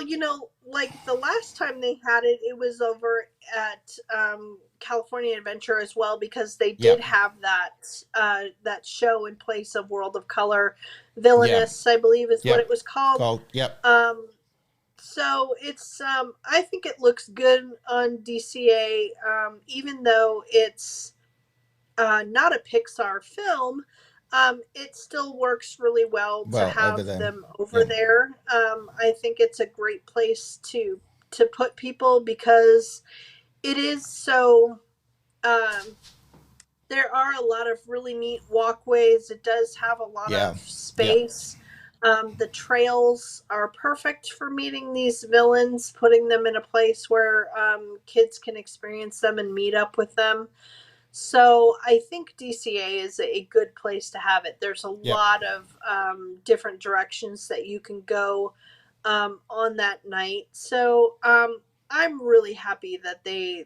like the last time they had it, it was over at California Adventure as well, because they did Yep. have that show in place of World of Color. Yeah. Villainous, I believe, is what it Yep. was called. Gold. Yep. Um, so it's I think it looks good on DCA, even though it's not a Pixar film. It still works really well to Well, over have there. them over Yep. there. I think it's a great place to put people, because it is so. Um, there are a lot of really neat walkways. It does have a lot Yeah. of Yep. space. The trails are perfect for meeting these villains, putting them in a place where kids can experience them and meet up with them. So I think DCA is a good place to have it. There's a Yep. lot of different directions that you can go on that night. So I'm really happy that they've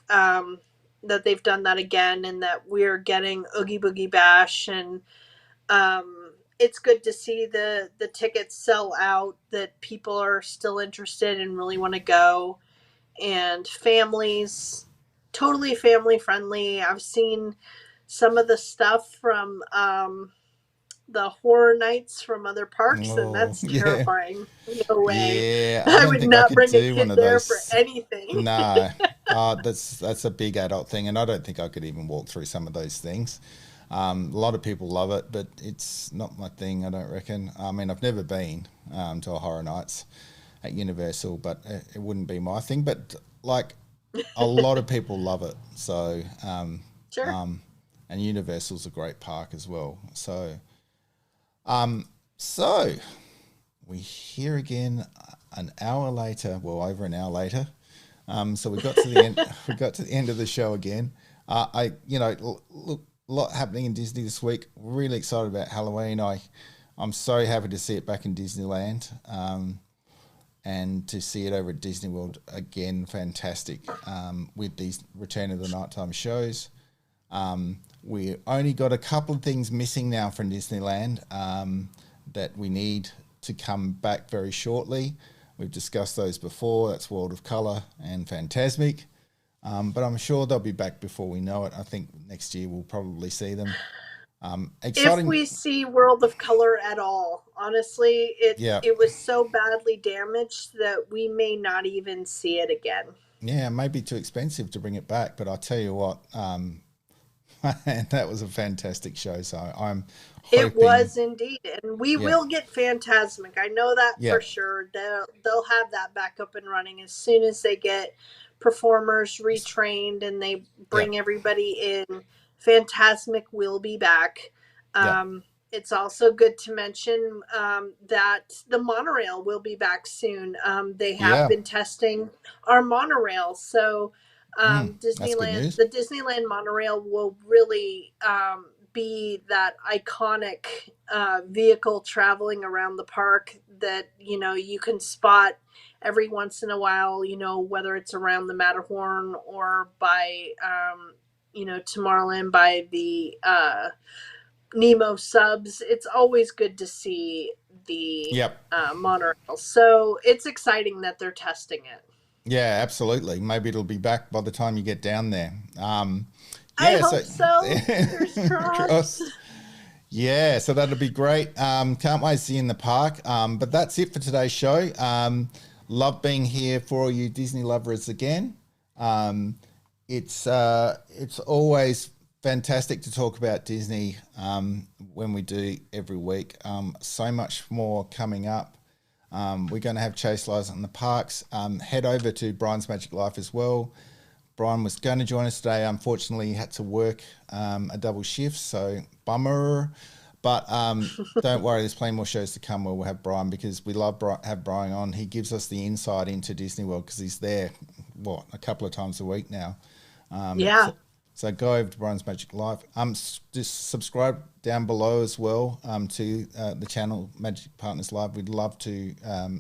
um, that they've done that again, and that we're getting Oogie Boogie Bash, and it's good to see the tickets sell out. That people are still interested and really want to go, and families, totally family friendly. I've seen some of the stuff from the horror nights from other parks, and Oh, that's yeah. terrifying. No way. Yeah. I I don't would think I not could bring a do one kid of there for those. anything. No. That's a big adult thing, and I don't think I could even walk through some of those things. A lot of people love it, but it's not my thing. I don't reckon. I mean, I've never been to a horror nights at Universal, but it wouldn't be my thing. But like a lot of people love it, so Sure. um, and Universal's a great park as well. So we here again an hour later. Well, over an hour later. So we got to the end. We got to the end of the show again. Look, a lot happening in Disney this week. Really excited about Halloween. I'm so happy to see it back in Disneyland, and to see it over at Disney World again. Fantastic, with these Return of the Nighttime shows. We only got a couple of things missing now from Disneyland, that we need to come back very shortly. We've discussed those before. That's World of Color and Fantasmic. But I'm sure they'll be back before we know it. I think next year we'll probably see them. If Exciting. we see World of Color at all, honestly, Yeah. it was so badly damaged that we may not even see it again. Yeah, it may be too expensive to bring it back, but I'll tell you what, that was a fantastic show. So I'm It hoping, was indeed, and we yep, will get Phantasmic. I know that for yep, sure. They'll have that back up and running as soon as they get performers retrained and they yep, bring everybody in. Phantasmic will be back. yep, It's also good to mention that the monorail will be back soon. They have yeah. been testing our monorail, so That's good Disneyland, news. the Disneyland monorail will really be that iconic vehicle traveling around the park that you can spot every once in a while. Whether it's around the Matterhorn or by Tomorrowland by the Nemo subs. It's always good to see the Yep. monorail. So it's exciting that they're testing it. Yeah, absolutely. Maybe it'll be back by the time you get down there. I Yeah, hope so so. Fingers crossed. crossed. Yeah, so that'll be great. Can't wait to see you in the park. But that's it for today's show. Love being here for all you Disney lovers again. Um, it's always fantastic to talk about Disney when we do every week. So much more coming up. We're going to have Chase Lives in the parks. Head over to Brian's Magic Life as well. Bryan was going to join us today. Unfortunately, he had to work a double shift, so bummer. But don't worry, there's plenty more shows to come where we'll have Bryan, because we love have Bryan on. He gives us the insight into Disney World because he's there, a couple of times a week now. Yeah. So go over to Brian's Magic Life. Just subscribe down below as well to the channel Magic Partners Live. We'd love to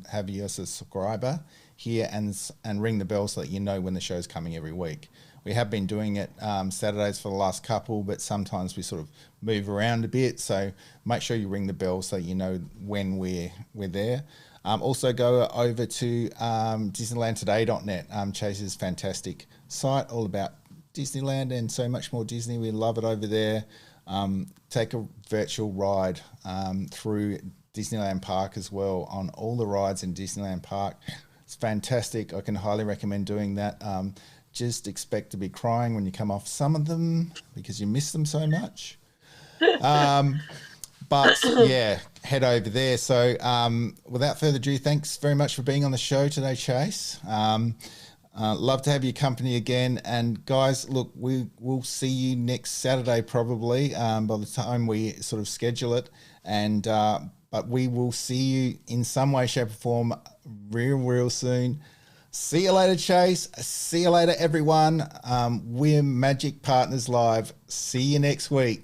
have you as a subscriber here and ring the bell so that you know when the show's coming every week. We have been doing it Saturdays for the last couple, but sometimes we sort of move around a bit. So make sure you ring the bell so you know when we're there. Also go over to DisneylandToday.net. Chase's fantastic site all about Disneyland and so much more Disney. We love it over there. Take a virtual ride through Disneyland Park as well on all the rides in Disneyland Park. It's fantastic. I can highly recommend doing that. Just expect to be crying when you come off some of them because you miss them so much. But yeah, head over there. So without further ado, thanks very much for being on the show today, Chase. Love to have your company again. And guys, look, we will see you next Saturday probably by the time we sort of schedule it. And but we will see you in some way, shape or form real soon. See you later, Chase. See you later, everyone. We're Magic Partners Live. See you next week.